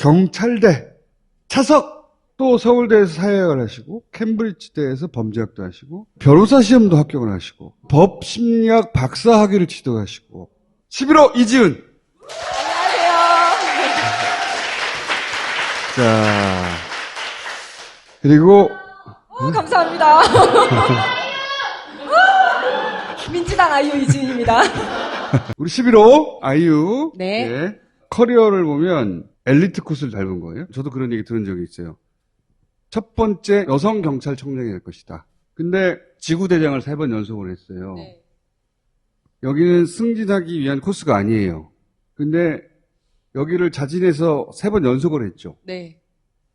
경찰대 차석, 또 서울대에서 사회학을 하시고 캠브리지대에서 범죄학도 하시고 변호사 시험도 합격을 하시고 법심리학 박사학위를 취득하시고 11호 이지은. 안녕하세요. 자, 그리고 감사합니다. 민주당 아이유 이지은입니다. 우리 11호 아이유. 네. 예. 커리어를 보면 엘리트 코스를 닮은 거예요. 저도 그런 얘기 들은 적이 있어요. 첫 번째 여성 경찰청장이 될 것이다. 근데 지구대장을 3번 연속으로 했어요. 네. 여기는 승진하기 위한 코스가 아니에요. 근데 여기를 자진해서 3번 연속으로 했죠. 네.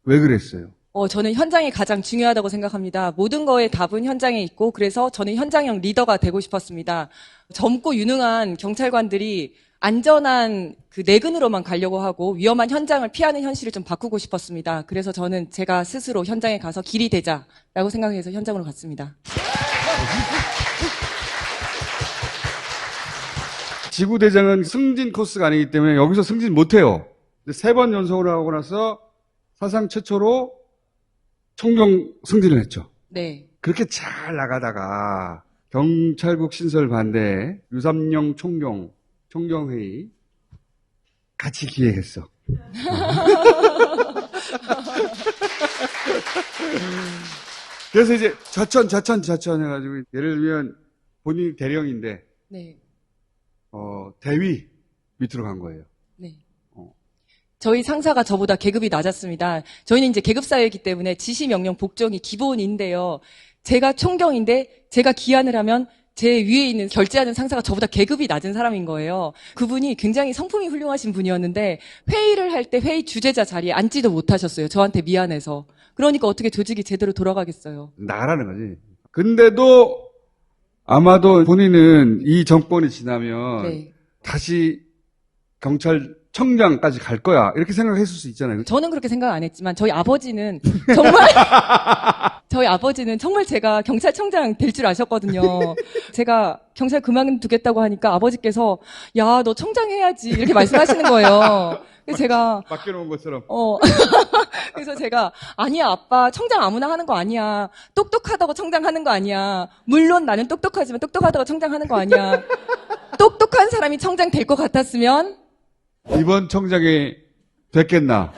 왜 그랬어요? 저는 현장이 가장 중요하다고 생각합니다. 모든 거의 답은 현장에 있고, 그래서 저는 현장형 리더가 되고 싶었습니다. 젊고 유능한 경찰관들이 안전한 그 내근으로만 가려고 하고 위험한 현장을 피하는 현실을 좀 바꾸고 싶었습니다. 그래서 저는 제가 스스로 현장에 가서 길이 되자라고 생각해서 현장으로 갔습니다. 지구대장은 승진 코스가 아니기 때문에 여기서 승진 못해요. 3번 연속으로 하고 나서 사상 최초로 총경 승진을 했죠. 네. 그렇게 잘 나가다가 경찰국 신설 반대에 유삼영 총경회의 같이 기획했어. 그래서 이제 좌천 해가지고 예를 들면 본인이 대령인데 네. 대위 밑으로 간 거예요. 네. 저희 상사가 저보다 계급이 낮았습니다. 저희는 이제 계급사회이기 때문에 지시, 명령, 복종이 기본인데요. 제가 총경인데 제가 기한을 하면 제 위에 있는 결제하는 상사가 저보다 계급이 낮은 사람인 거예요. 그분이 굉장히 성품이 훌륭하신 분이었는데 회의를 할 때 회의 주재자 자리에 앉지도 못하셨어요. 저한테 미안해서. 그러니까 어떻게 조직이 제대로 돌아가겠어요. 나가라는 거지. 근데도 아마도 본인은 이 정권이 지나면 네. 다시 경찰청장까지 갈 거야. 이렇게 생각했을 수 있잖아요. 저는 그렇게 생각 안 했지만 저희 아버지는 정말 제가 경찰청장 될 줄 아셨거든요. 제가 경찰 그만두겠다고 하니까 아버지께서 야, 너 청장 해야지 이렇게 말씀하시는 거예요. 그래서 제가 맡겨놓은 것처럼. 그래서 제가 아니야 아빠 청장 아무나 하는 거 아니야. 똑똑하다고 청장하는 거 아니야. 물론 나는 똑똑하지만 똑똑하다고 청장하는 거 아니야. 똑똑한 사람이 청장 될 것 같았으면 이번 청장이 됐겠나?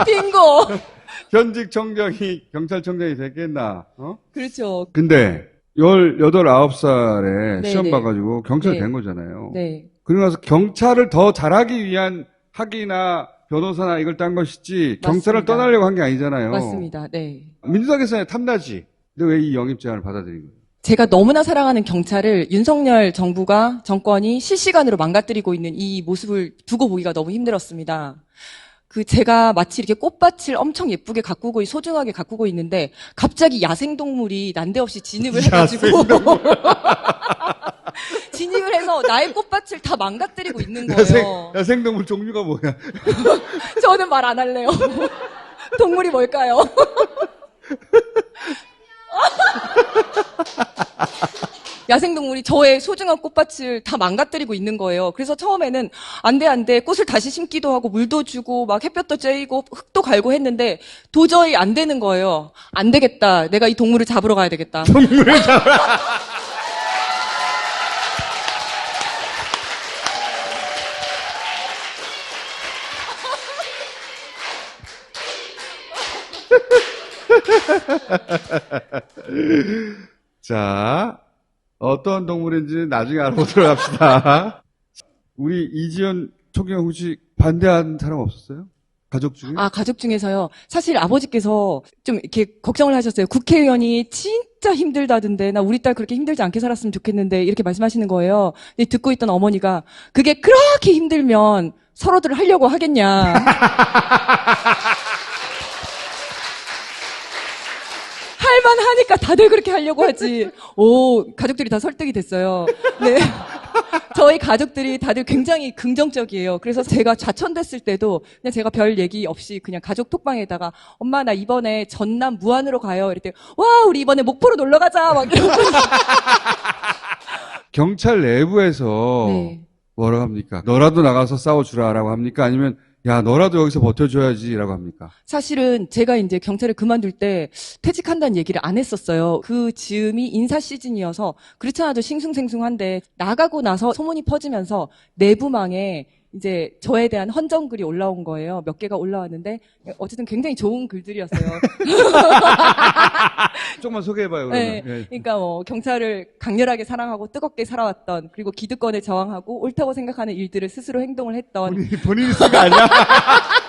빙고. 현직 청장이 경찰청장이 됐겠나? 그렇죠. 근데 18, 19살에 네, 시험 네. 봐가지고 경찰 네. 된 거잖아요. 네. 그러고 나서 경찰을 더 잘하기 위한 학위나 변호사나 이걸 딴 것이지 경찰을 맞습니다. 떠나려고 한 게 아니잖아요. 맞습니다. 네. 민주당에서는 탐나지. 근데 왜 이 영입 제안을 받아들인 거예요? 제가 너무나 사랑하는 경찰을 윤석열 정권이 실시간으로 망가뜨리고 있는 이 모습을 두고 보기가 너무 힘들었습니다. 제가 마치 이렇게 꽃밭을 엄청 예쁘게 가꾸고 소중하게 가꾸고 있는데 갑자기 야생동물이 난데없이 진입을 해가지고 진입을 해서 나의 꽃밭을 다 망가뜨리고 있는 거예요. 야생동물 종류가 뭐야? 저는 말 안 할래요. 동물이 뭘까요? 야생동물이 저의 소중한 꽃밭을 다 망가뜨리고 있는 거예요. 그래서 처음에는 안 돼, 꽃을 다시 심기도 하고 물도 주고 막 햇볕도 쬐이고 흙도 갈고 했는데 도저히 안 되는 거예요. 안 되겠다. 내가 이 동물을 잡으러 가야 되겠다. 동물을 잡아. 자, 어떤 동물인지 나중에 알아보도록 합시다. 우리 이지연 총경 혹시 반대한 사람 없었어요? 가족 중에? 가족 중에서요. 사실 아버지께서 좀 이렇게 걱정을 하셨어요. 국회의원이 진짜 힘들다던데, 나 우리 딸 그렇게 힘들지 않게 살았으면 좋겠는데, 이렇게 말씀하시는 거예요. 근데 듣고 있던 어머니가, 그게 그렇게 힘들면 서로들 하려고 하겠냐. 할만하니까 다들 그렇게 하려고 하지. 가족들이 다 설득이 됐어요. 네. 저희 가족들이 다들 굉장히 긍정적이에요. 그래서 제가 좌천됐을 때도 그냥 제가 별 얘기 없이 그냥 가족 톡방에다가 엄마 나 이번에 전남 무안으로 가요. 이랬더니 와 우리 이번에 목포로 놀러 가자. 막 이러고. 경찰 내부에서 네. 뭐라고 합니까? 너라도 나가서 싸워주라라고 합니까? 아니면 야, 너라도 여기서 버텨줘야지라고 합니까? 사실은 제가 이제 경찰을 그만둘 때 퇴직한다는 얘기를 안 했었어요. 그 즈음이 인사 시즌이어서 그렇지 않아도 싱숭생숭한데 나가고 나서 소문이 퍼지면서 내부망에 이제 저에 대한 헌정글이 올라온 거예요. 몇 개가 올라왔는데 어쨌든 굉장히 좋은 글들이었어요. 조금만 소개해봐요, 네, 그러면. 예. 그러니까 뭐 경찰을 강렬하게 사랑하고 뜨겁게 살아왔던 그리고 기득권에 저항하고 옳다고 생각하는 일들을 스스로 행동을 했던 본인이 쓴 거 아니야?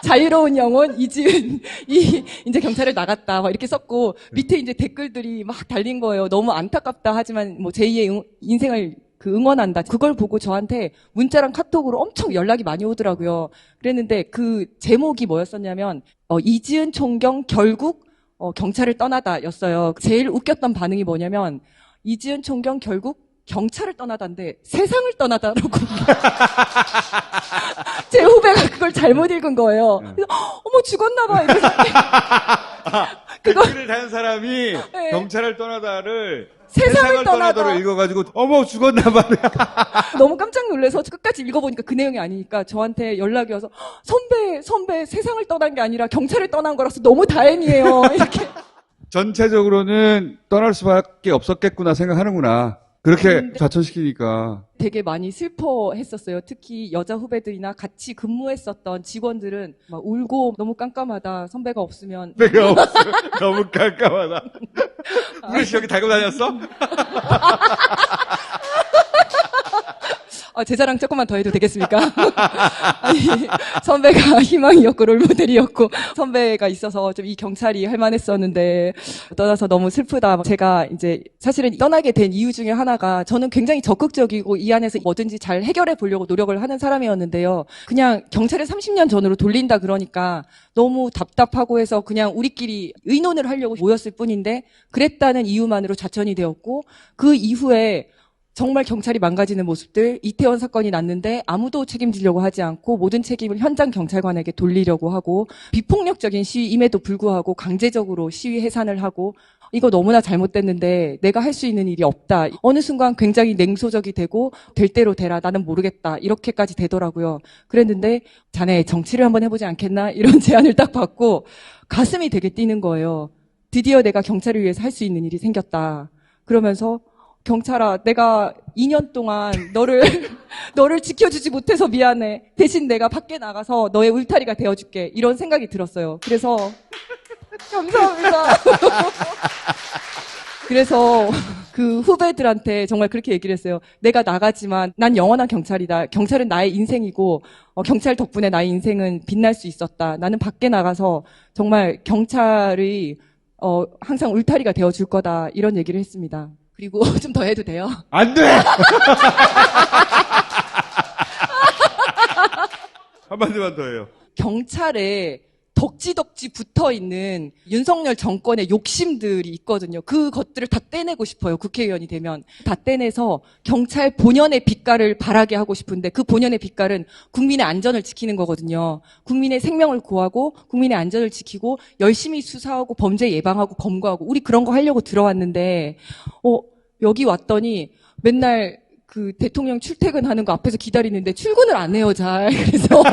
자유로운 영혼 이지은 이 이제 경찰을 나갔다 막 이렇게 썼고 밑에 이제 댓글들이 막 달린 거예요. 너무 안타깝다 하지만 뭐 제2의 인생을 응원한다. 그걸 보고 저한테 문자랑 카톡으로 엄청 연락이 많이 오더라고요. 그랬는데 그 제목이 뭐였었냐면 이지은 총경 결국 경찰을 떠나다였어요. 제일 웃겼던 반응이 뭐냐면 이지은 총경 결국 경찰을 떠나다인데 세상을 떠나다라고 제 후배가 그걸 잘못 읽은 거예요. 그래서 어머 죽었나 봐. 이래서 댓글을 단 사람이 네. 경찰을 떠나다를 세상을 떠나다. 떠나다를 읽어가지고 어머 죽었나 봐. 너무 깜짝 놀라서 끝까지 읽어보니까 그 내용이 아니니까 저한테 연락이 와서 선배 세상을 떠난 게 아니라 경찰을 떠난 거라서 너무 다행이에요. 이렇게. 전체적으로는 떠날 수밖에 없었겠구나 생각하는구나. 그렇게 좌천시키니까. 되게 많이 슬퍼했었어요. 특히 여자 후배들이나 같이 근무했었던 직원들은 막 울고 너무 깜깜하다. 선배가 없으면. 내가 없어. 너무 깜깜하다. 우리 씨 여기 달고 다녔어? 제 자랑 조금만 더 해도 되겠습니까? 아니, 선배가 희망이었고 롤모델이었고 선배가 있어서 좀 이 경찰이 할만했었는데 떠나서 너무 슬프다. 제가 이제 사실은 떠나게 된 이유 중에 하나가 저는 굉장히 적극적이고 이 안에서 뭐든지 잘 해결해 보려고 노력을 하는 사람이었는데요. 그냥 경찰을 30년 전으로 돌린다 그러니까 너무 답답하고 해서 그냥 우리끼리 의논을 하려고 모였을 뿐인데 그랬다는 이유만으로 좌천이 되었고 그 이후에 정말 경찰이 망가지는 모습들, 이태원 사건이 났는데 아무도 책임지려고 하지 않고 모든 책임을 현장 경찰관에게 돌리려고 하고 비폭력적인 시위임에도 불구하고 강제적으로 시위 해산을 하고 이거 너무나 잘못됐는데 내가 할 수 있는 일이 없다. 어느 순간 굉장히 냉소적이 되고 될 대로 되라. 나는 모르겠다. 이렇게까지 되더라고요. 그랬는데 자네 정치를 한번 해보지 않겠나? 이런 제안을 딱 받고 가슴이 되게 뛰는 거예요. 드디어 내가 경찰을 위해서 할 수 있는 일이 생겼다. 그러면서 경찰아, 내가 2년 동안 너를 지켜주지 못해서 미안해. 대신 내가 밖에 나가서 너의 울타리가 되어줄게. 이런 생각이 들었어요. 그래서, 감사합니다. 그래서 그 후배들한테 정말 그렇게 얘기를 했어요. 내가 나가지만 난 영원한 경찰이다. 경찰은 나의 인생이고, 경찰 덕분에 나의 인생은 빛날 수 있었다. 나는 밖에 나가서 정말 경찰이, 항상 울타리가 되어줄 거다. 이런 얘기를 했습니다. 그리고 좀 더 해도 돼요? 안 돼! 한마디만 더 해요. 경찰에 덕지덕지 붙어있는 윤석열 정권의 욕심들이 있거든요. 그것들을 다 떼내고 싶어요. 국회의원이 되면. 다 떼내서 경찰 본연의 빛깔을 바라게 하고 싶은데 그 본연의 빛깔은 국민의 안전을 지키는 거거든요. 국민의 생명을 구하고 국민의 안전을 지키고 열심히 수사하고 범죄 예방하고 검거하고 우리 그런 거 하려고 들어왔는데 여기 왔더니 맨날 그 대통령 출퇴근하는 거 앞에서 기다리는데 출근을 안 해요, 잘. 그래서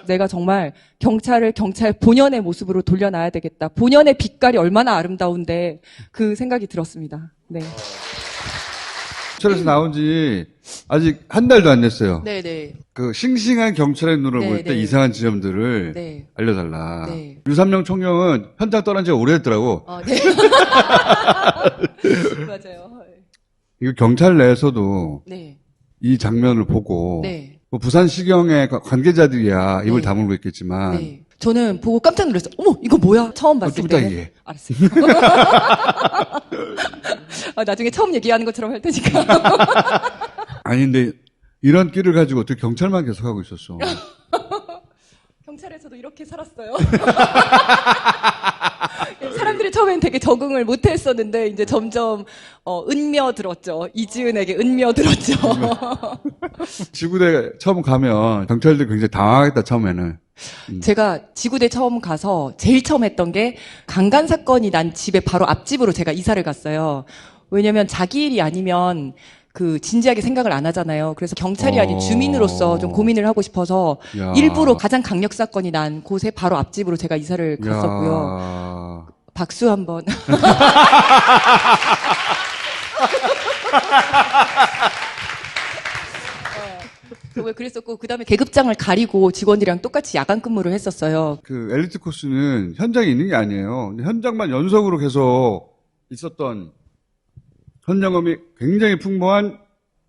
내가 정말 경찰을 경찰 본연의 모습으로 돌려놔야 되겠다. 본연의 빛깔이 얼마나 아름다운데 그 생각이 들었습니다. 네. 경찰에서 나온 지 아직 한 달도 안 됐어요. 네네. 그 싱싱한 경찰의 눈으로 네, 볼 때 네. 이상한 지점들을 네. 알려달라. 네. 유삼영 총경은 현장 떠난 지가 오래됐더라고. 네. 맞아요. 이거 경찰 내에서도 네. 이 장면을 보고 네. 뭐 부산시경의 관계자들이야 입을 네. 다물고 있겠지만 네. 저는 보고 깜짝 놀랐어요. 어머, 이거 뭐야? 처음 봤을 좀 때. 이따 얘기해. 알았어요. 나중에 처음 얘기하는 것처럼 할 테니까. 아니 근데 이런 끼를 가지고 어떻게 경찰만 계속하고 있었어. 경찰에서도 이렇게 살았어요. 사람들이 처음엔 되게 적응을 못 했었는데, 이제 점점, 은며들었죠. 이지은에게 은며들었죠. 지구대 처음 가면 경찰들 굉장히 당황하겠다 처음에는. 제가 지구대 처음 가서 제일 처음 했던 게 강간 사건이 난 집에 바로 앞집으로 제가 이사를 갔어요. 왜냐면 자기 일이 아니면 그 진지하게 생각을 안 하잖아요. 그래서 경찰이 아닌 주민으로서 좀 고민을 하고 싶어서 야. 일부러 가장 강력 사건이 난 곳에 바로 앞집으로 제가 이사를 갔었고요. 야. 박수 한번. 정말 그랬었고, 그 다음에 계급장을 가리고 직원들이랑 똑같이 야간 근무를 했었어요. 그 엘리트 코스는 현장에 있는 게 아니에요. 현장만 연속으로 계속 있었던 현장감이 굉장히 풍부한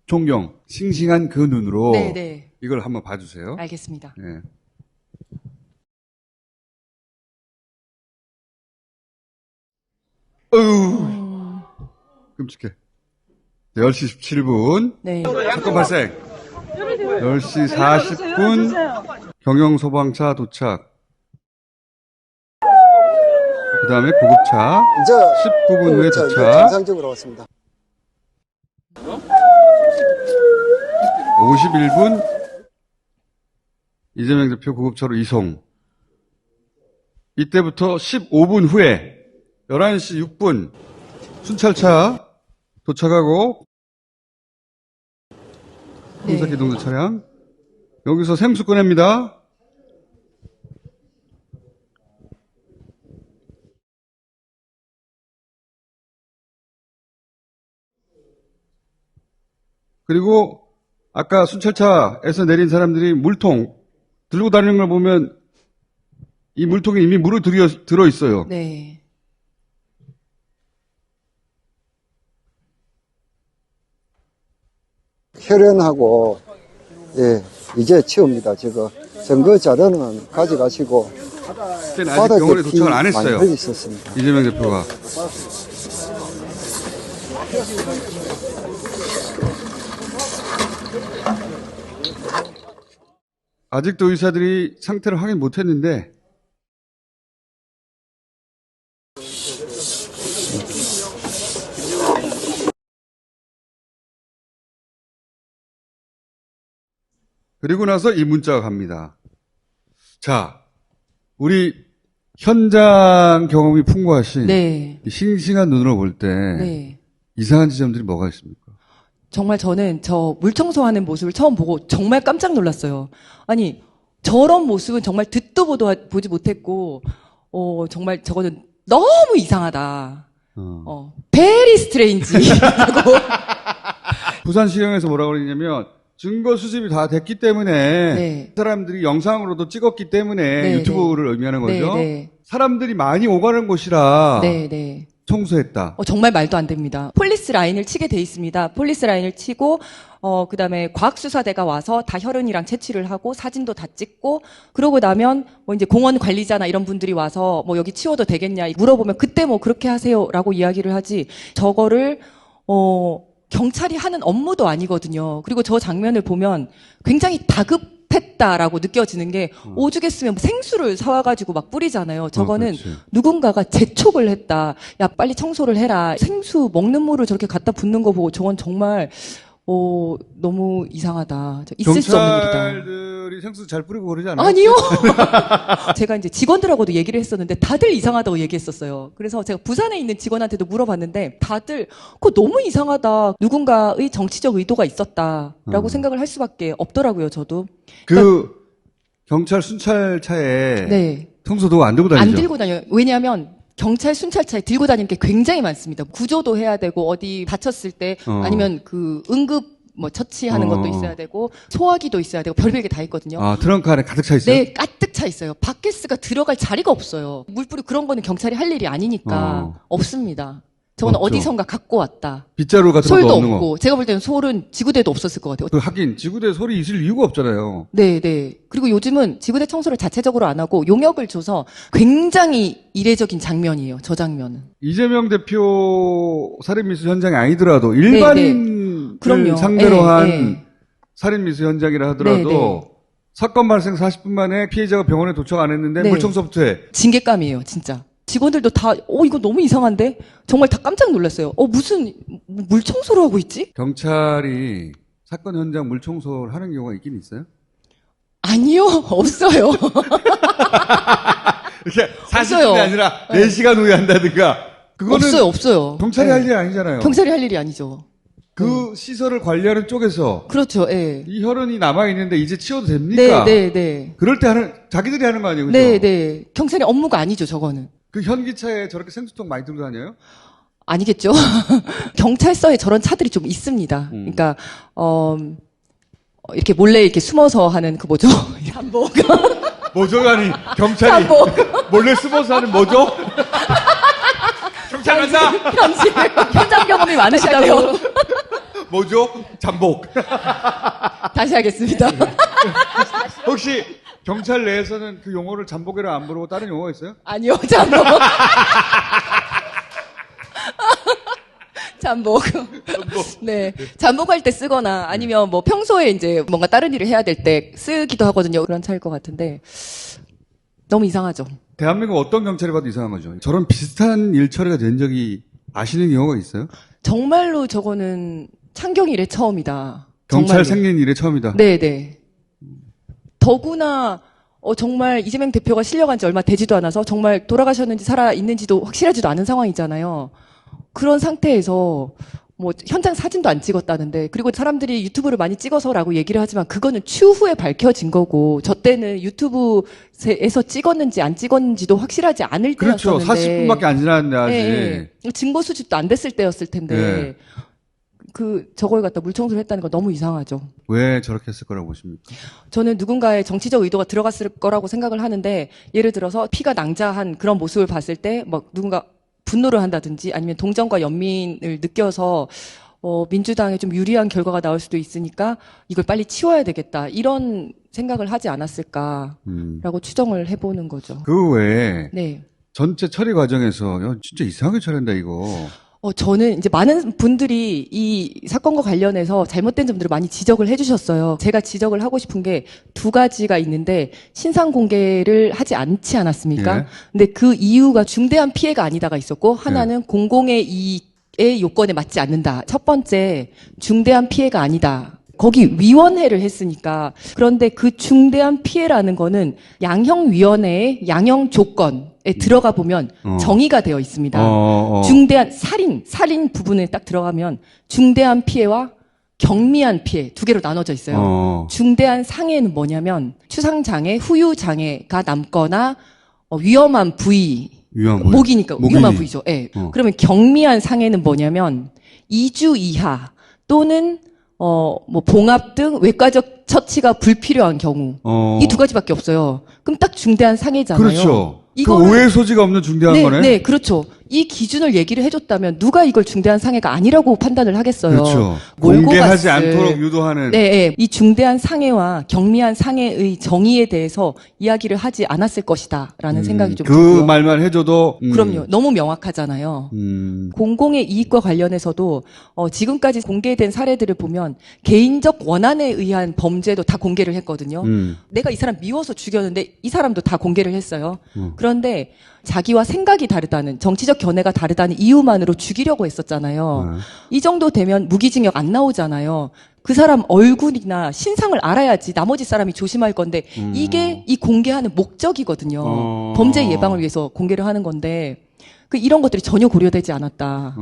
존경, 싱싱한 그 눈으로 네네. 이걸 한번 봐주세요. 알겠습니다. 네. 어휴, 끔찍해. 10시 17분. 네. 사건 발생. 10시 40분 경영소방차 도착. 그 다음에 구급차. 이제 19분 후에 이제 도착. 정상적으로 왔습니다. 51분 이재명 대표 구급차로 이송. 이때부터 15분 후에 11시 6분 순찰차 도착하고 형사 기동대 차량 여기서 생수 꺼냅니다. 그리고 아까 순찰차에서 내린 사람들이 물통 들고 다니는 걸 보면 이 물통에 이미 물이 들어 있어요. 네. 혈연하고 예 이제 치웁니다. 저거 증거 자료는 가져가시고 그때는 아직 병원에 도착을 안 했어요. 많이 흘렸었습니다. 이재명 대표가. 아직도 의사들이 상태를 확인 못했는데 그리고 나서 이 문자가 갑니다. 자, 우리 현장 경험이 풍부하신 네. 이 싱싱한 눈으로 볼 때 네. 이상한 지점들이 뭐가 있습니까? 정말 저는 저 물 청소하는 모습을 처음 보고 정말 깜짝 놀랐어요. 아니, 저런 모습은 정말 듣도 보지 못했고, 정말 저거는 너무 이상하다. very strange라고. 부산시경에서 뭐라고 그러냐면 증거 수집이 다 됐기 때문에 네. 사람들이 영상으로도 찍었기 때문에 네, 유튜브를 의미하는 거죠. 네. 사람들이 많이 오가는 곳이라 네, 네. 청소했다. 정말 말도 안 됩니다. 폴리스 라인을 치게 돼 있습니다. 폴리스 라인을 치고, 그 다음에 과학수사대가 와서 다 혈흔이랑 채취를 하고 사진도 다 찍고, 그러고 나면 뭐 이제 공원 관리자나 이런 분들이 와서 뭐 여기 치워도 되겠냐 물어보면 그때 뭐 그렇게 하세요라고 이야기를 하지, 저거를, 경찰이 하는 업무도 아니거든요. 그리고 저 장면을 보면 굉장히 다급했다라고 느껴지는 게, 오죽했으면 생수를 사와가지고 막 뿌리잖아요. 저거는 그렇지. 누군가가 재촉을 했다. 야, 빨리 청소를 해라. 생수 먹는 물을 저렇게 갖다 붓는 거 보고 저건 정말 너무 이상하다. 있을 수 없는 일이다. 경찰들이 생수 잘 뿌리고 그러지 않아요? 아니요. 제가 이제 직원들하고도 얘기를 했었는데 다들 이상하다고 얘기했었어요. 그래서 제가 부산에 있는 직원한테도 물어봤는데 다들 그거 너무 이상하다. 누군가의 정치적 의도가 있었다라고 생각을 할 수밖에 없더라고요. 저도. 경찰 순찰차에 네. 청소도구 안 들고 다니죠? 안 들고 다녀요. 왜냐하면 경찰 순찰차에 들고 다니는 게 굉장히 많습니다. 구조도 해야 되고, 어디 다쳤을 때, 아니면 그 응급 뭐 처치하는 것도 있어야 되고, 소화기도 있어야 되고, 별별 게 다 있거든요. 아, 트렁크 안에 가득 차 있어요? 네, 가득 차 있어요. 바켓스가 들어갈 자리가 없어요. 물 뿌리고 그런 거는 경찰이 할 일이 아니니까 없습니다. 저건 없죠. 어디선가 갖고 왔다. 빗자루 같은 것도 솔도 없는 거. 없고, 제가 볼 때는 솔은 지구대도 없었을 것 같아요. 하긴 지구대 소리 있을 이유가 없잖아요. 네, 네. 그리고 요즘은 지구대 청소를 자체적으로 안 하고 용역을 줘서 굉장히 이례적인 장면이에요. 저 장면은. 이재명 대표 살인미수 현장이 아니더라도 일반인을 그럼요. 상대로 네, 한 네. 살인미수 현장이라 하더라도 네, 네. 사건 발생 40분 만에 피해자가 병원에 도착 안 했는데 네. 물청소부터 해. 징계감이에요, 진짜. 직원들도 다, 이거 너무 이상한데? 정말 다 깜짝 놀랐어요. 무슨, 물 청소를 하고 있지? 경찰이 사건 현장 물청소를 하는 경우가 있긴 있어요? 아니요, 없어요. 이렇게 40분이 없어요. 아니라 4시간 후에 한다든가. 그거는 없어요. 경찰이 네. 할 일 아니잖아요. 경찰이 할 일이 아니죠. 그 시설을 관리하는 쪽에서 그렇죠. 예. 이 혈흔이 남아있는데 이제 치워도 됩니까? 네. 그럴 때 자기들이 하는 거 아니에요? 그죠? 네. 경찰의 업무가 아니죠, 저거는. 그 현기차에 저렇게 생수통 많이 들고 다녀요? 아니겠죠. 경찰서에 저런 차들이 좀 있습니다. 그러니까, 이렇게 몰래 이렇게 숨어서 하는 그 뭐죠? 잠복. 뭐죠? 아니, 경찰이 잠복. 몰래 숨어서 하는 뭐죠? 경찰 간다! 현장 경험이 많으시다고. 뭐죠? 잠복. 다시 하겠습니다. 혹시 경찰 내에서는 그 용어를 잠복이라 안 부르고 다른 용어가 있어요? 아니요, 잠복. 잠복. 네. 잠복할 때 쓰거나 아니면 뭐 평소에 이제 뭔가 다른 일을 해야 될 때 쓰기도 하거든요. 그런 차일 것 같은데. 너무 이상하죠. 대한민국 어떤 경찰이 봐도 이상한 거죠. 저런 비슷한 일 처리가 된 적이 아시는 경우가 있어요? 정말로 저거는 창경 이래 처음이다. 경찰 정말로. 생긴 일에 처음이다. 네네. 더구나 정말 이재명 대표가 실려간 지 얼마 되지도 않아서 정말 돌아가셨는지 살아있는지도 확실하지도 않은 상황이잖아요. 그런 상태에서 뭐 현장 사진도 안 찍었다는데, 그리고 사람들이 유튜브를 많이 찍어서라고 얘기를 하지만 그거는 추후에 밝혀진 거고, 저 때는 유튜브에서 찍었는지 안 찍었는지도 확실하지 않을 그렇죠. 때였었는데. 40분밖에 안 지났는데 아직. 증거 수집도 안 됐을 때였을 텐데. 네. 저걸 갖다 물청소를 했다는 건 너무 이상하죠. 왜 저렇게 했을 거라고 보십니까? 저는 누군가의 정치적 의도가 들어갔을 거라고 생각을 하는데, 예를 들어서 피가 낭자한 그런 모습을 봤을 때 막 누군가 분노를 한다든지 아니면 동정과 연민을 느껴서 민주당에 좀 유리한 결과가 나올 수도 있으니까 이걸 빨리 치워야 되겠다, 이런 생각을 하지 않았을까라고 추정을 해보는 거죠. 그 외에 네. 전체 처리 과정에서 야, 진짜 이상하게 처리한다 이거. 저는 이제 많은 분들이 이 사건과 관련해서 잘못된 점들을 많이 지적을 해주셨어요. 제가 지적을 하고 싶은 게 두 가지가 있는데, 신상 공개를 하지 않지 않았습니까? 예. 근데 그 이유가 중대한 피해가 아니다가 있었고, 하나는 공공의 이익의 요건에 맞지 않는다. 첫 번째, 중대한 피해가 아니다. 거기 위원회를 했으니까. 그런데 그 중대한 피해라는 거는 양형위원회의 양형 조건에 들어가 보면 정의가 되어 있습니다. 중대한 살인 부분에 딱 들어가면 중대한 피해와 경미한 피해 두 개로 나눠져 있어요. 중대한 상해는 뭐냐면 추상장애, 후유장애가 남거나 위험한 부위. 목이니까 위험한 부위죠. 예. 그러면 경미한 상해는 뭐냐면 2주 이하 또는 뭐 봉합 등 외과적 처치가 불필요한 경우. 이 두 가지밖에 없어요. 그럼 딱 중대한 상해잖아요. 그렇죠. 그 이거를- 오해 소지가 없는 중대한 거네. 네, 그렇죠. 이 기준을 얘기를 해줬다면 누가 이걸 중대한 상해가 아니라고 판단을 하겠어요. 그렇죠. 몰고 공개하지 갔을- 않도록 유도하는. 네. 이 중대한 상해와 경미한 상해의 정의에 대해서 이야기를 하지 않았을 것이다라는 생각이 좀 그 들고요. 말만 해줘도. 그럼요. 너무 명확하잖아요. 공공의 이익과 관련해서도 지금까지 공개된 사례들을 보면 개인적 원한에 의한 범죄도 다 공개를 했거든요. 내가 이 사람 미워서 죽였는데 이 사람도 다 공개를 했어요. 그런데 자기와 생각이 다르다는, 정치적 견해가 다르다는 이유만으로 죽이려고 했었잖아요. 이 정도 되면 무기징역 안 나오잖아요. 그 사람 얼굴이나 신상을 알아야지 나머지 사람이 조심할 건데, 이게 이 공개하는 목적이거든요. 범죄 예방을 위해서 공개를 하는 건데, 이런 것들이 전혀 고려되지 않았다.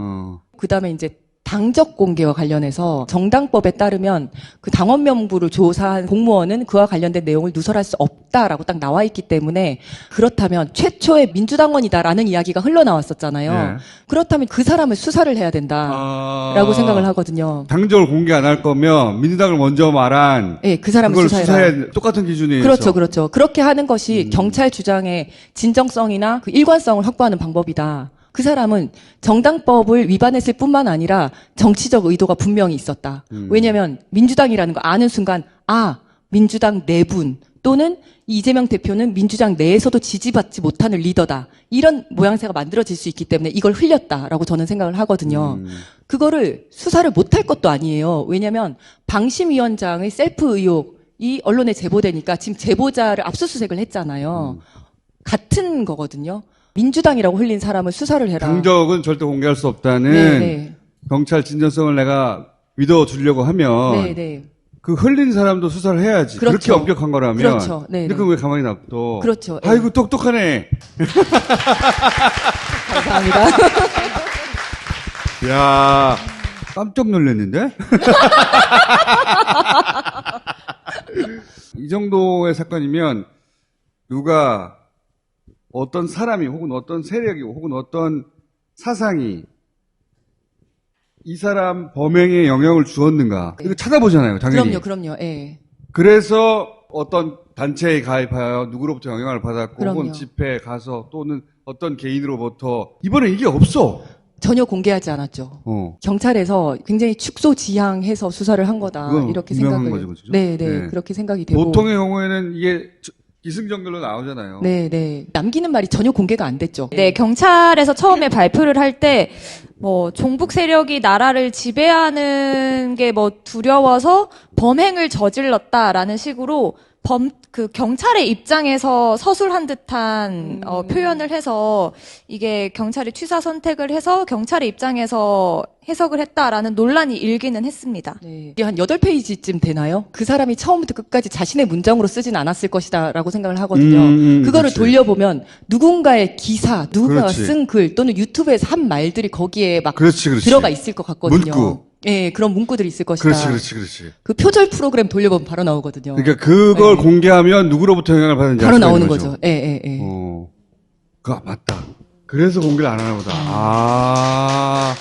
그 다음에 이제 당적 공개와 관련해서 정당법에 따르면 그 당원 명부를 조사한 공무원은 그와 관련된 내용을 누설할 수 없다라고 딱 나와 있기 때문에, 그렇다면 최초의 민주당원이다라는 이야기가 흘러나왔었잖아요. 예. 그렇다면 그 사람을 수사를 해야 된다라고 생각을 하거든요. 당적을 공개 안 할 거면 민주당을 먼저 말한. 예, 그 사람을 그걸 수사해라. 수사해 똑같은 기준이에요. 그렇죠. 그렇게 하는 것이 경찰 주장의 진정성이나 그 일관성을 확보하는 방법이다. 그 사람은 정당법을 위반했을 뿐만 아니라 정치적 의도가 분명히 있었다. 왜냐하면 민주당이라는 거 아는 순간, 민주당 내분 또는 이재명 대표는 민주당 내에서도 지지받지 못하는 리더다, 이런 모양새가 만들어질 수 있기 때문에 이걸 흘렸다라고 저는 생각을 하거든요. 그거를 수사를 못할 것도 아니에요. 왜냐하면 방심위원장의 셀프 의혹이 언론에 제보되니까 지금 제보자를 압수수색을 했잖아요. 같은 거거든요. 민주당이라고 흘린 사람을 수사를 해라. 당적은 절대 공개할 수 없다는. 네. 경찰 진정성을 내가 믿어주려고 하면. 네. 그 흘린 사람도 수사를 해야지. 그렇죠. 그렇게 엄격한 거라면. 그렇죠. 네. 근데 그걸 왜 가만히 놔둬? 그렇죠. 아이고, 똑똑하네. 감사합니다. 야, 깜짝 놀랐는데? 이 정도의 사건이면 누가 어떤 사람이 혹은 어떤 세력이 혹은 어떤 사상이 이 사람 범행에 영향을 주었는가 이거 찾아보잖아요. 당연히. 그럼요. 예. 그래서 어떤 단체에 가입하여 누구로부터 영향을 받았고 그럼요. 혹은 집회에 가서 또는 어떤 개인으로부터 이번에 이게 없어. 전혀 공개하지 않았죠. 경찰에서 굉장히 축소지향해서 수사를 한 거다. 그건 이렇게 분명한 생각을. 거죠, 그죠? 네. 네. 그렇게 생각이 되고. 보통의 경우에는 이게 기승전결로 나오잖아요. 네. 남기는 말이 전혀 공개가 안 됐죠. 네, 경찰에서 처음에 발표를 할 때, 종북 세력이 나라를 지배하는 게 두려워서 범행을 저질렀다라는 식으로 경찰의 입장에서 서술한 듯한 표현을 해서 이게 경찰이 취사 선택을 해서 경찰의 입장에서 해석을 했다라는 논란이 일기는 했습니다. 네. 이게 한 8페이지쯤 되나요? 그 사람이 처음부터 끝까지 자신의 문장으로 쓰진 않았을 것이다라고 생각을 하거든요. 그거를 그렇지. 돌려보면 누군가의 기사, 누군가가 그렇지. 쓴 글 또는 유튜브에서 한 말들이 거기에 막 그렇지. 들어가 있을 것 같거든요. 문구. 예, 그런 문구들이 있을 것이다. 그렇지. 그 표절 프로그램 돌려보면 바로 나오거든요. 그러니까 그걸 네. 공개하면 누구로부터 영향을 받는지 바로 알 수가 나오는 있는 거죠. 예. 맞다. 그래서 공개를 안 하나 보다.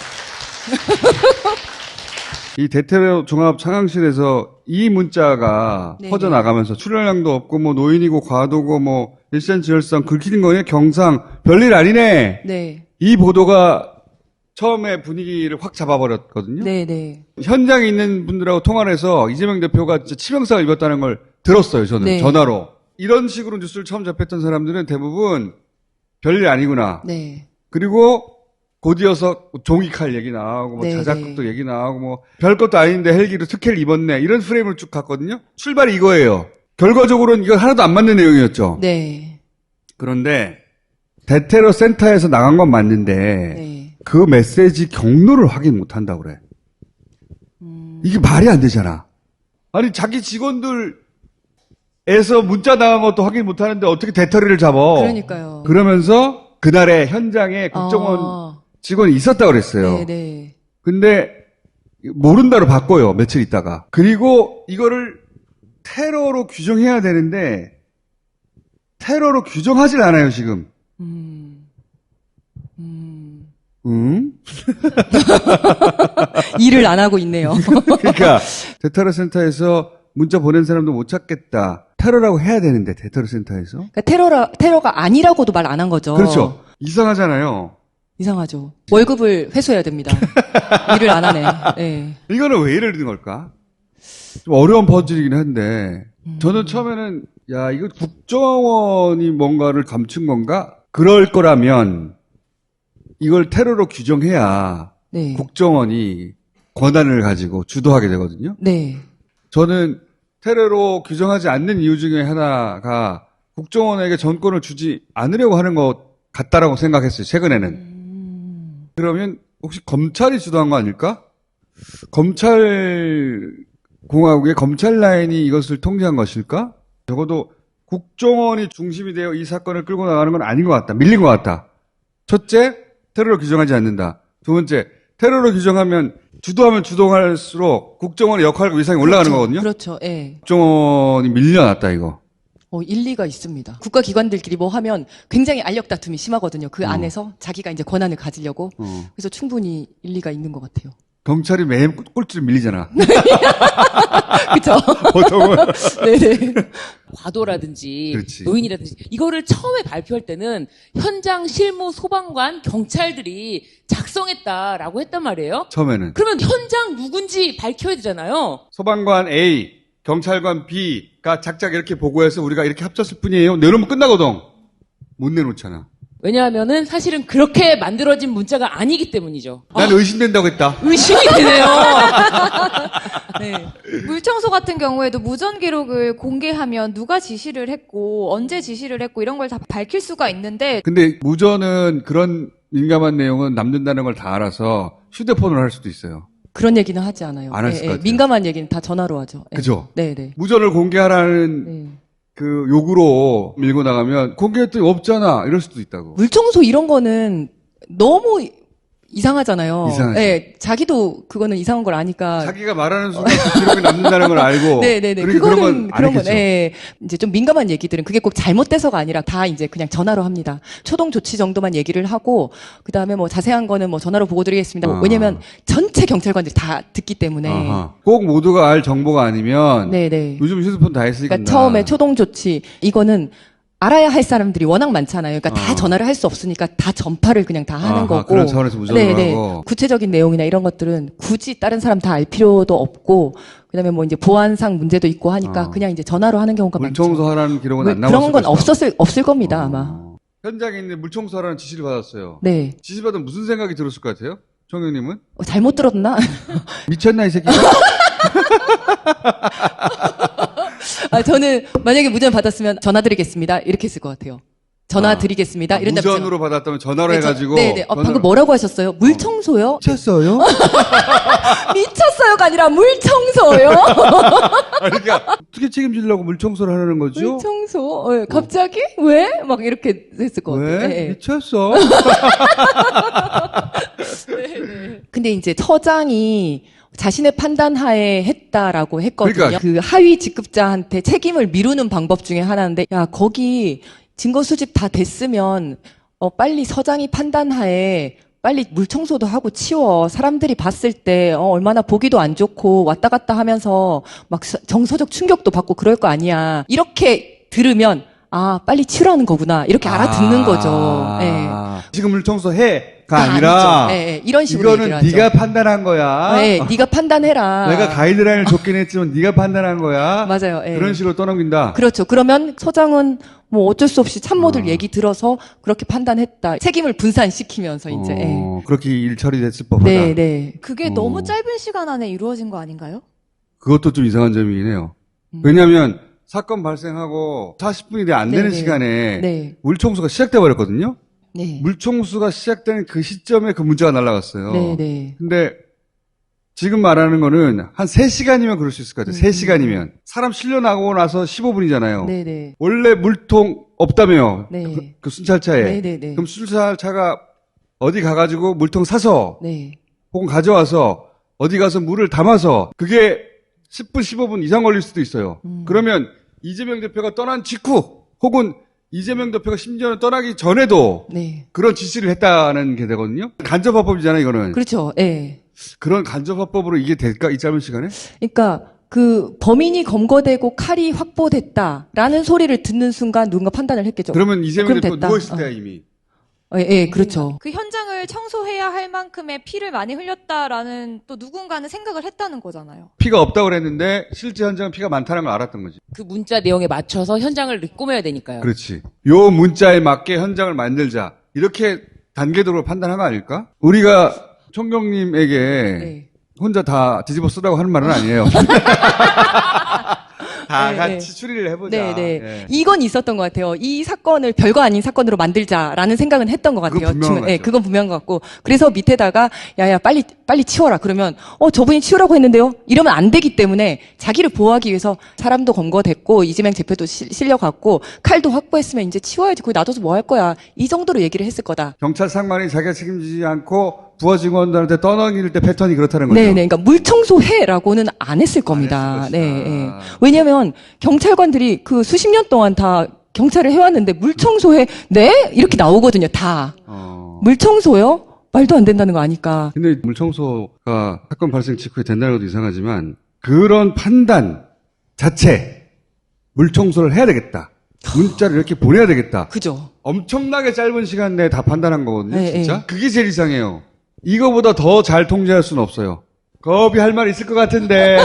이 대테러 종합 상황실에서 이 문자가 네. 퍼져나가면서 출연량도 없고 노인이고 과도고 일산지열성 긁히는 거네 경상 별일 아니네. 네. 이 보도가 처음에 분위기를 확 잡아버렸거든요. 네. 현장에 있는 분들하고 통화를 해서 이재명 대표가 진짜 치명상을 입었다는 걸 들었어요, 저는. 네. 전화로. 이런 식으로 뉴스를 처음 접했던 사람들은 대부분 별일 아니구나. 네. 그리고 곧이어서 종이칼 얘기 나오고 네, 자작극도 얘기 나오고 별것도 아닌데 헬기로 특혜를 입었네. 이런 프레임을 쭉 갔거든요. 출발이 이거예요. 결과적으로는 이거 하나도 안 맞는 내용이었죠. 네. 그런데 대테러 센터에서 나간 건 맞는데 네. 그 메시지 경로를 확인 못 한다고 그래. 이게 말이 안 되잖아. 아니, 자기 직원들에서 문자 나간 것도 확인 못 하는데 어떻게 대터리를 잡아. 그러니까요. 그러면서 그날에 현장에 국정원 직원이 있었다고 그랬어요. 네. 근데 모른다로 바꿔요. 며칠 있다가. 그리고 이거를 테러로 규정해야 되는데 테러로 규정하질 않아요, 지금. 일을 안 하고 있네요. 그러니까 대테러 센터에서 문자 보낸 사람도 못 찾겠다. 테러라고 해야 되는데 대테러 센터에서. 그러니까 테러가 아니라고도 말 안 한 거죠. 그렇죠. 이상하잖아요. 이상하죠. 월급을 회수해야 됩니다. 일을 안 하네. 네. 이거는 왜 이러는 걸까? 좀 어려운 퍼즐이긴 한데 저는 처음에는 야 이거 국정원이 뭔가를 감춘 건가? 그럴 거라면 이걸 테러로 규정해야 네. 국정원이 권한을 가지고 주도하게 되거든요. 네. 저는 테러로 규정하지 않는 이유 중에 하나가 국정원에게 전권을 주지 않으려고 하는 것 같다라고 생각했어요. 최근에는. 그러면 혹시 검찰이 주도한 거 아닐까? 검찰공화국의 검찰 라인이 이것을 통제한 것일까? 적어도 국정원이 중심이 되어 이 사건을 끌고 나가는 건 아닌 것 같다. 밀린 것 같다. 첫째, 테러로 규정하지 않는다. 두 번째, 테러로 규정하면 주도하면 주도할수록 국정원의 역할과 위상이 올라가는 거거든요. 그렇죠. 예. 국정원이 밀려났다 이거. 일리가 있습니다. 국가기관들끼리 뭐 하면 굉장히 알력 다툼이 심하거든요. 그 안에서 자기가 이제 권한을 가지려고. 그래서 충분히 일리가 있는 것 같아요. 경찰이 매일 꼴찌를 밀리잖아. 그쵸? 보통은. 네네. 과도라든지 그렇지. 노인이라든지 이거를 처음에 발표할 때는 현장 실무 소방관 경찰들이 작성했다라고 했단 말이에요. 처음에는. 그러면 현장 누군지 밝혀야 되잖아요. 소방관 A, 경찰관 B가 작작 이렇게 보고해서 우리가 이렇게 합쳤을 뿐이에요. 내놓으면 끝나거든. 못 내놓잖아. 왜냐하면은 사실은 그렇게 만들어진 문자가 아니기 때문이죠. 난 의심된다고 했다. 의심이 되네요. 네. 물청소 같은 경우에도 무전 기록을 공개하면 누가 지시를 했고 언제 지시를 했고 이런 걸 다 밝힐 수가 있는데 근데 무전은 그런 민감한 내용은 남는다는 걸 다 알아서 휴대폰으로 할 수도 있어요. 그런 얘기는 하지 않아요. 안 했을 것 같아요. 민감한 얘기는 다 전화로 하죠. 예. 그죠? 네네. 무전을 공개하라는 네. 그 요구로 밀고 나가면 공개했더니 없잖아. 이럴 수도 있다고. 물청소 이런 거는 너무 이상하잖아요. 이상하죠. 네, 자기도 그거는 이상한 걸 아니까. 자기가 말하는 순간 그 기록이 남는다는 걸 알고. 네네네. 그러니까 그런 건 안 그런 건, 했겠죠. 예. 이제 좀 민감한 얘기들은 그게 꼭 잘못돼서가 아니라 다 이제 그냥 전화로 합니다. 초동 조치 정도만 얘기를 하고, 그 다음에 뭐 자세한 거는 뭐 전화로 보고 드리겠습니다. 아. 왜냐면 전체 경찰관들이 다 듣기 때문에. 아하. 꼭 모두가 알 정보가 아니면. 네네. 요즘 휴대폰 다 했으니까. 그러니까 처음에 초동 조치, 이거는 알아야 할 사람들이 워낙 많잖아요. 그러니까 다 전화를 할 수 없으니까 다 전파를 그냥 다 하는 아하, 거고. 그런 차원에서 무전으로 네네. 하고. 구체적인 내용이나 이런 것들은 굳이 다른 사람 다 알 필요도 없고, 그다음에 뭐 이제 보안상 문제도 있고 하니까 그냥 이제 전화로 하는 경우가 많죠. 물청소하라는 기록은 안 남았을 그런 건 것이다. 없을 겁니다, 아마. 현장에 있는 물청소하라는 지시를 받았어요. 네. 지시 받으면 무슨 생각이 들었을 것 같아요? 총영님은? 잘못 들었나? 미쳤나 이 새끼가? 저는 만약에 무전 받았으면 전화 드리겠습니다. 이렇게 했을 것 같아요. 전화 드리겠습니다. 이런 다음에 무전으로 받았다면 전화로 네, 해가지고. 네네. 방금 뭐라고 하셨어요? 물청소요? 미쳤어요? 미쳤어요가 아니라 물청소요? 그러니까 어떻게 책임지려고 물청소를 하려는 거죠? 물청소? 갑자기? 왜? 막 이렇게 했을 것 같아요. 왜? 네. 미쳤어? 근데 이제 처장이 자신의 판단하에 했다라고 했거든요. 그러니까. 그 하위 직급자한테 책임을 미루는 방법 중에 하나인데, 야, 거기 증거 수집 다 됐으면, 빨리 서장이 판단하에 빨리 물 청소도 하고 치워. 사람들이 봤을 때, 얼마나 보기도 안 좋고 왔다 갔다 하면서 막 정서적 충격도 받고 그럴 거 아니야. 이렇게 들으면, 빨리 치우라는 거구나. 이렇게 알아듣는 거죠. 예. 지금 물청소해가 다 아니라. 아니죠. 예, 예. 이런 식으로 이거는 얘기를 하죠. 네가 판단한 거야. 네, 네가 판단해라. 내가 가이드라인을 줬긴 했지만 네가 판단한 거야. 맞아요. 예. 그런 식으로 떠넘긴다. 그렇죠. 그러면 서장은 뭐 어쩔 수 없이 참모들 얘기 들어서 그렇게 판단했다. 책임을 분산시키면서 이제. 그렇게 일 처리됐을 법하다. 네, 네. 그게 너무 짧은 시간 안에 이루어진 거 아닌가요? 그것도 좀 이상한 점이긴 해요. 왜냐하면 사건 발생하고 40분이 안 되는 네, 시간에 네. 물청소가 시작돼 버렸거든요. 네. 물청소가 시작되는 그 시점에 그 문자가 날아갔어요. 네, 네. 근데 지금 말하는 거는 한 3시간이면 그럴 수 있을 것 같아요. 3시간이면. 사람 실려 나오고 나서 15분이잖아요. 네, 네. 원래 물통 없다며요. 네. 그 순찰차에. 네, 네, 네. 그럼 순찰차가 어디 가가지고 물통 사서 네. 혹은 가져와서 어디 가서 물을 담아서 그게 10분, 15분 이상 걸릴 수도 있어요. 그러면 이재명 대표가 떠난 직후 혹은 이재명 대표가 심지어는 떠나기 전에도 네. 그런 지시를 했다는 게 되거든요. 간접화법이잖아요, 이거는. 그렇죠. 예. 그런 간접화법으로 이게 될까? 이 짧은 시간에? 그러니까 그 범인이 검거되고 칼이 확보됐다라는 소리를 듣는 순간 누군가 판단을 했겠죠. 그러면 이재명 그럼 대표 됐다. 누워있을 때야, 이미. 예, 예, 그렇죠. 그 현장을 청소해야 할 만큼의 피를 많이 흘렸다라는 또 누군가는 생각을 했다는 거잖아요. 피가 없다고 그랬는데 실제 현장은 피가 많다는 걸 알았던 거지. 그 문자 내용에 맞춰서 현장을 꾸며야 되니까요. 그렇지. 요 문자에 맞게 현장을 만들자. 이렇게 단계적으로 판단한 거 아닐까? 우리가 총경님에게 네. 혼자 다 뒤집어 쓰라고 하는 말은 아니에요. 다 네, 같이 네. 추리를 해보자. 네, 네. 예. 이건 있었던 것 같아요. 이 사건을 별거 아닌 사건으로 만들자라는 생각은 했던 것 같아요. 그건 분명한 것 예, 같죠. 그건 분명한 것 같고. 그래서 밑에다가, 야야, 빨리 치워라. 그러면, 저분이 치우라고 했는데요? 이러면 안 되기 때문에 자기를 보호하기 위해서 사람도 검거됐고, 이재명 대표도 실려갔고, 칼도 확보했으면 이제 치워야지. 거기 놔둬서 뭐 할 거야. 이 정도로 얘기를 했을 거다. 경찰 상관이 자기가 책임지지 않고 부하 직원들한테 떠넘길 때 패턴이 그렇다는 거죠. 네네. 그러니까 물청소해라고는 안 했을 겁니다. 했을 것이다. 네. 예. 왜냐면 경찰관들이 그 수십 년 동안 다 경찰을 해왔는데 물청소해? 네? 이렇게 나오거든요. 다. 물청소요? 말도 안 된다는 거 아니까. 근데 물청소가 사건 발생 직후에 된다는 것도 이상하지만 그런 판단 자체 물청소를 해야 되겠다. 문자를 이렇게 보내야 되겠다. 그죠. 엄청나게 짧은 시간 내에 다 판단한 거거든요. 네, 진짜. 네. 그게 제일 이상해요. 이거보다 더 잘 통제할 수는 없어요. 겁이 할 말 있을 것 같은데.